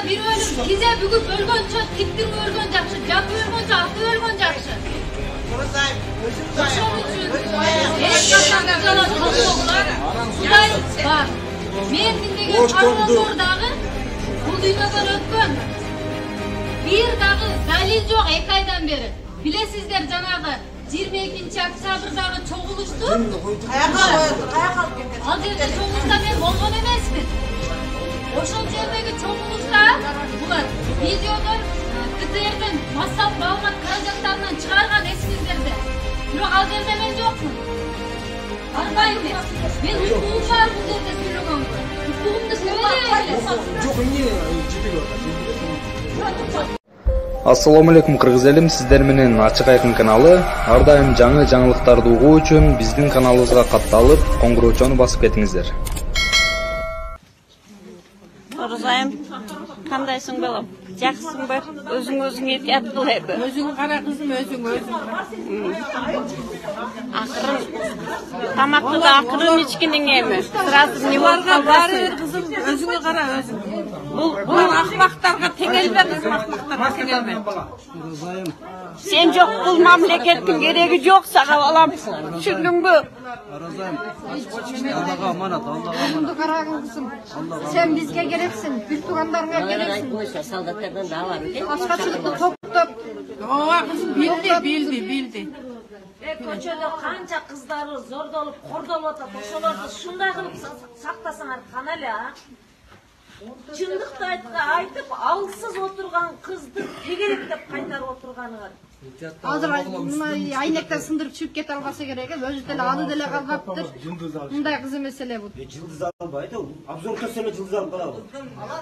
bir ölüm, kize bugün ölgönçe, tiktir ölgön jakşı, jatı ölgönçe, atı ölgön jakşı. Oşon üçün, kaçan kalıyorlar. Kuday var. Men dinlegen kargondordağı, bu dünyadan ötkön. Bir dağı dalil yok 2 aydan beri. Bilesizler janağı 22 oktябрдағы çoğuluştu. Al жерде çoğuluşta men bolgon emesmin. Oşol jerdegi çoğuluşta bular videolar КТР'ден массалык маалымат каражаттарынан чыгарган эсиңиздерде. Бирок ал жерде мен жокмун. Барбайм мен. Мен укугум бар бул жерде сүйлөгөнгө. Укугумду сөйлөйбөйле. Жок, эмне жетип атат? Ассаламу алейкум кыргыз элим, сиздер менен Ачык Айкын каналы. Ар дайым жаңы жаңылыктарды угуу үчүн биздин каналыбызга катталып, коңгуроочону басып кетиңиздер. Орозайым, кандайсың балам? Жаксыңбы? Өзүң эптеп кылайбы? Өзүң кара кызым, өзүң. Акырын тамакты да акырын ичкиниң эми. Сразу не болуп калбасын. Кызым, өзүңө кара, өзүң. Бул акмактарга теңелбе, кызым, акмактарга теңелбе. Сен жок, бул мамлекеттин кереги жок сага балам. Түшүндүңбү? Аразайым, Аллага аманат, Аллага аманат. Карагым кызым, сен бизге керексиң, бүт туугандарыңа керексиң. Солдаттардан да бар экен. Башкачылыкты токтоп. Ооба кызым, билди. Көчөдө канча кыздары зордолуп, кордолуп атат, ошолорду ушундай кылып сактасаңар кана эле, а? Чындыкты айтып, алсыз отурган кызды тегеректеп кайтарып отурганыгар. Азыр мына айнектен сындырып чыгып кете албаса керек, өзү деле аны деле калбаптыр. Мындай кыз эмес эле бул. Жылдыз албайт, обзор көрсөмө жылдыз алып калабы.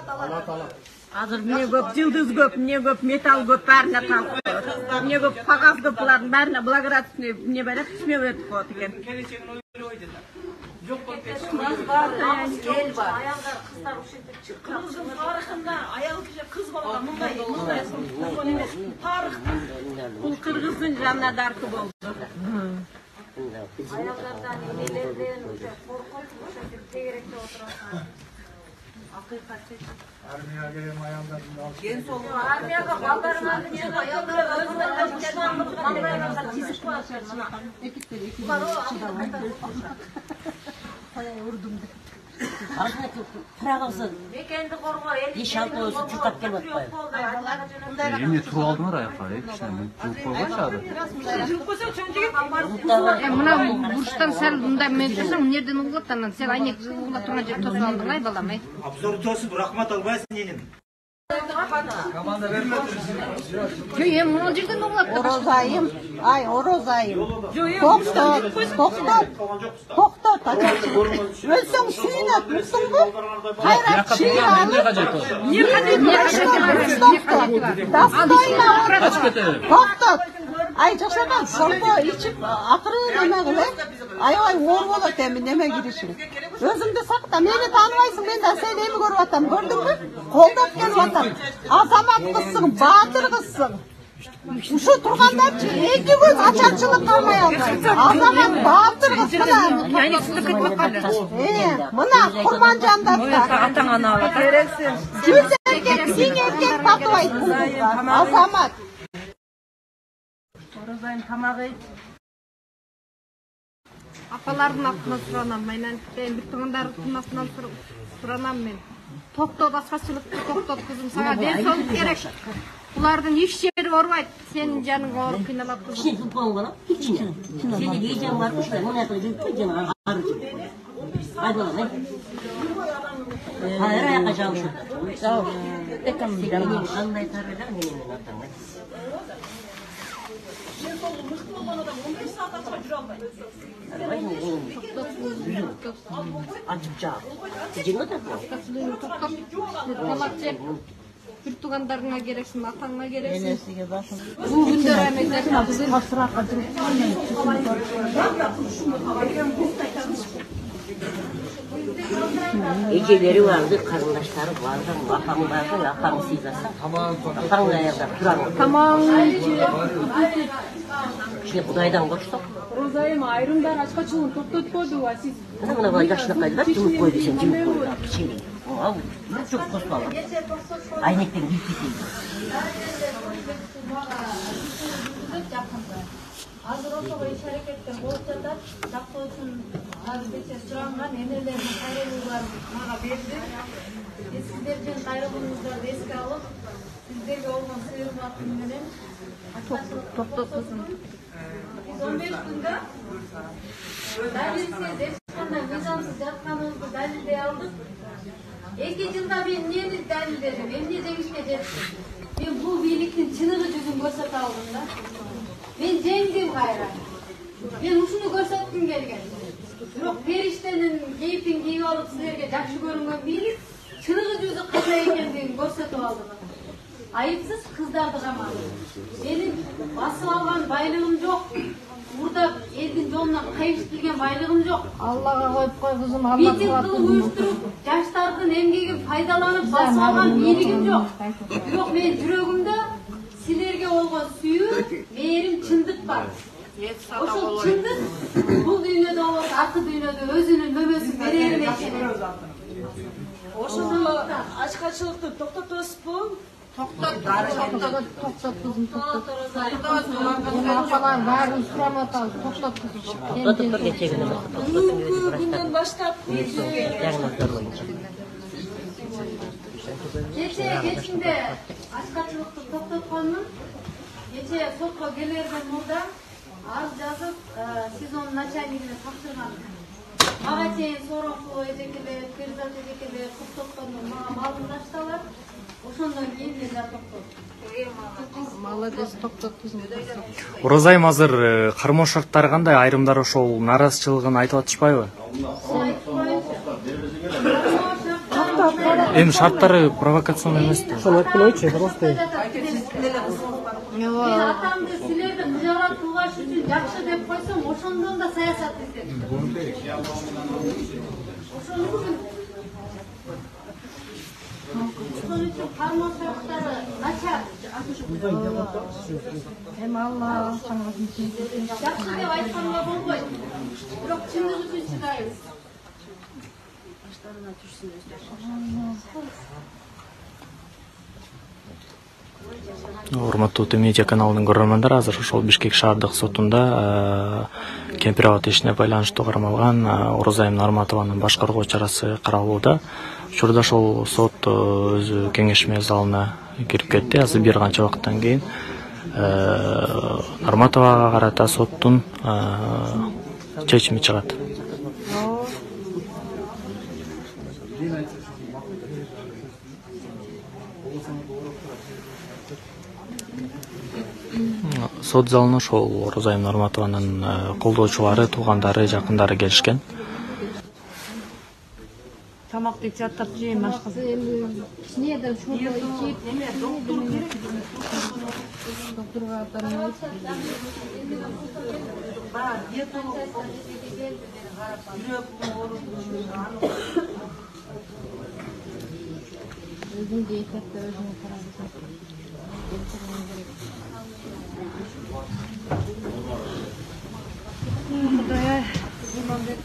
Алат. Азыр эмне көп, жылдыз көп, эмне көп, металл көп, баарына талып коет. Эмне көп, кагаз көп, булардын баарына благородный эмне берет, түсмөп өтүп коет экен. Эл бар. Аялдар, кыздар ушинтип чыккан. Кыргыздын тарыхында аял киши кыз болгон мындай эмес. Тарыхта Бул кыргыздын жанына даркы болду. аялдардан энелерден коркуп ошентип тегеректеп отурат. Акыйкатты. Армияга балдарыңар мекенди коргоо еш алты өзү чуркап келип атпайбы? Эмне туруп алдыңар аяка? Кичине жууп койгочу ары. Мына бурчтан сәл мындай менсем, эмнеден угулат анан сен айнек угулап турган жерде тосуп алдың ай балам ай. Обзор тосуп рахмат албайсың энем. Команда берме. Эми мына жерден угулат. Орозайым, токтот, өлсөң сүйүнөт, мусуңбу? Кайрат чыйра алып. Токтот. Ай жашаган, солго ичип, акырын эме кылып, аябай оор болот эми неме киришиң. Өзүңдү сакта, мени тааныбайсың, мен да сени эми көрүп атам, көрдүңбү? Колдоп келип атам. Азамат кызсың, баатыр кызсың. Ушу тургандарчы эки көз ачарчылык калмай албайт. Азамат баатыр кыз мына Курманжандакта атаң ана алат. Жүз эркек, сиң эркек татыбайт бул кызга. Азамат. Орозайым тамагы. Апалардын атынан суранам, менен бүт туугандардын атынан суранам мен. Токтот, баскачылыкты токтот кызым, сага ден соолук керек. Булардын иш жери орбайт, сенин жаның ооруп кыйналат кызым. кичине жылып койгон балам, кичине. Сени эжең бар ушундай мынакы жылып кой, жана ары жылып. Ай балам, ай. Кайра аяка жабышып. Жабыш. Экем жаным кандай тарыда менин атам. Сен сол мыкты болгон адам 15 саат ачка жүрө албайт. Ачып жаап. Жеңет атам. Тамак жеп, бүт туугандарыңа керексиң, атаңа керексиң. Бул күндөр эмес, кызым. Касыракка жүрүп. Эжелери барды, карындаштары барды, апаң барды, апаң сыйзаса. Апаң аялдар турат. Тамак Кичине Кудайдан коштук. Орозайым, айрымдар ачкачылыгын токтотподубу, сиз? Мына бала жашынакай да жумуп койду, сен жумуп койду. Кичине. Al, çok kosmalı. Aynekten gittik. Hazır ошого иш-аракеттер болуп жатат. Жактоо үчүн азыр кечээ суранган энелердин кайрылууларын мага берди. Сиздердин кайрылууңуздарды эске алып, сиздерге болгон сыйырматым менен токтот кызым. Биз 15 күндө далилсиз эч кандай мыйзамсыз жатканыбызды далилдей алдык. 2 жылда мен эмнени далилдедим, эмне жеңишке жеттим. Мен бул бийликтин чыныгы жүзүн көрсөтө алдым да. Men jengdim gayra. Men ушуну көрсөткүм келген. Бирок периштенин кейпин кийип алып силерге жакшы көрүнгөн бийлик чыныгы жүзү кандай экендигин көрсөтүп алдым. Айыпсыз кыздарды камадым. Менин басып алган байлыгым жок. Мурда элдин жолунан кайыш килген байлыгым жок. Аллага коюп кой кызым, Алла митинг кылып уюштуруп, жаштардын эмгегин пайдаланып басып алган бийлигим жок. Бирок менин жүрөгүмдө силерге болгон сүйүү, мээрим, чындык бар. Ошол чындык бул дүйнөдө болот, аркы дүйнөдө өзүнүн мөмөсүн берерим экен. Ошондо ачкачылыкты токтотосузбу? Токтот кызым, токтот. Апалар баарын сурап атабыз, токтот кызым. Токтотуп бир кечегине токтотуп. Бүгүнкү күндөн баштап Кечинде ачкачылыкты токтотконмун. Кече сотко келерден мурда арыз жазып, сезон начальнигине тапшырганмын. Мага чейин Сооронкулова эжекелер, Перизат эжекелер токтоткондон мага малын ташталар. Ошондон кийин мен да токтоттум. Молодец, токтот кызым. Оразайым азыр кармоо шарттары кандай? Айрымдар ошол нааразычылыгын айтып атышпайбы? Эми шарттары провокацион эмес-ти. Ошону айтып коеюнчу, просто. Атамды силерди кыжаалап кылбаш үчүн жакшы деп койсом, ошондон да саясат издеп. Ошон үчүн кармоо шарттары начар. Эми Алла жакшы деп айтканга болбойт. Бирок чындык үчүн чыдайбыз. Урматтуу Медиа каналынын көрөрмөндөрү, азыр ошол Бишкек шаардык сотунда Кемпирабад ишине байланыштуу кармалган Оразайым Нарматованын башкаруу чарасы каралууда. Учурда ошол сот өзү кеңешме залына кирип кетти. Азыр бир канча убакыттан кийин Нарматовага карата соттун чечими чыгат. Сот залына ошол Оразайым Нарматованын колдоочулары, туугандары, жакындары келишкен. тамакты жаттап жейм, башкасы эми кичинеден шордо ичип, доктурга атармайт. Өзүң дейкетте өзүңө карайсың. Кудая, имамбек.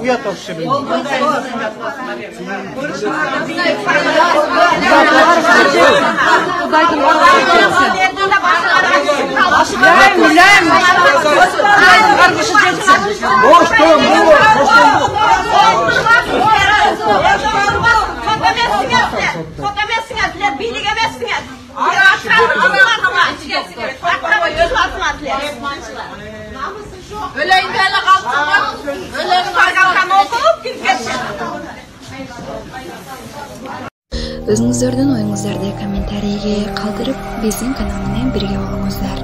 Уят вообще. Өзүңүздөрдүн оюңуздарды комментарийге калтырып, биздин канал менен бирге болуңуздар.